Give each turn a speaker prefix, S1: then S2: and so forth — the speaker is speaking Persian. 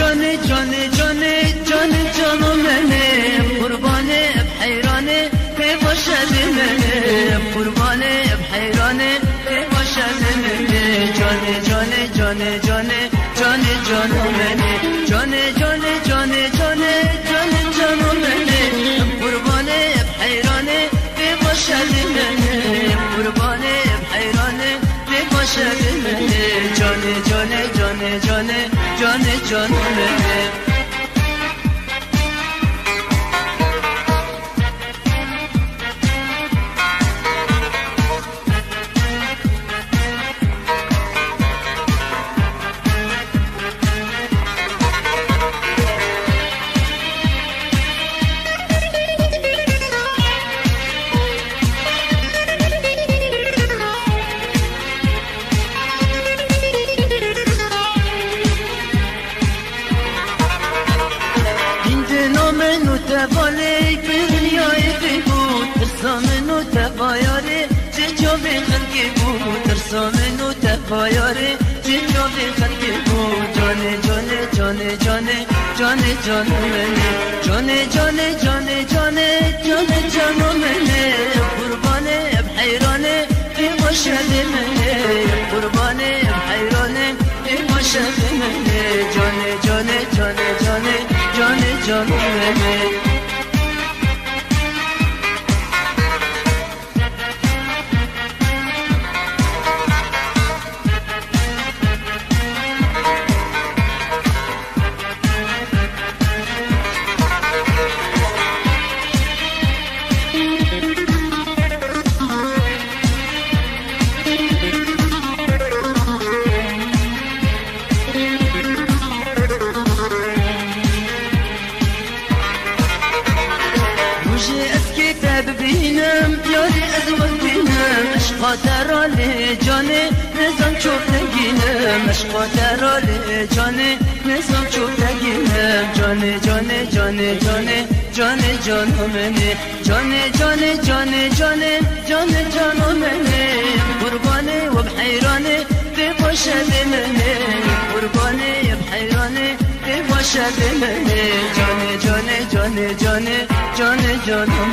S1: جانه جانه جانه جانه جانو منه قربانه بحیرانه که باشد منه قربانه بحیرانه که باشد منه جانه جانه جانه جانه جانه جانو منه جانه جانه جانه جانه جانه جانو منه قربانه بحیرانه که باشد منه قربانه بحیرانه که باشد منه جانه جانه جانه جانه جانه جانو منه تبالی به دنیای بود ترسامن و تبایاره چه جا به خلقی بود ترسامن و تبایاره چه جا به خلقی بود جانه جانه جانه جانه جانه جانو منه جانه جانه جانه جانه جانه جانو منه قربانه بحیرانه که باشد منه قربانه بحیرانه که باشد منه جانه جانه جانه جانه جانه جانو منه ببینم یاری از وقتینم عشقا تراله جانه نظام چوب نگینم عشقا تراله جانه نظام چوب نگینم جانه جانه جانه جانه جانه جانو منه جانه جانه جانه جانه جانه جانو منه قربانه و بحیرانه به باشد منه قربانه بحیرانه به باشد منه جانه جانه جانه جانه جانه جانو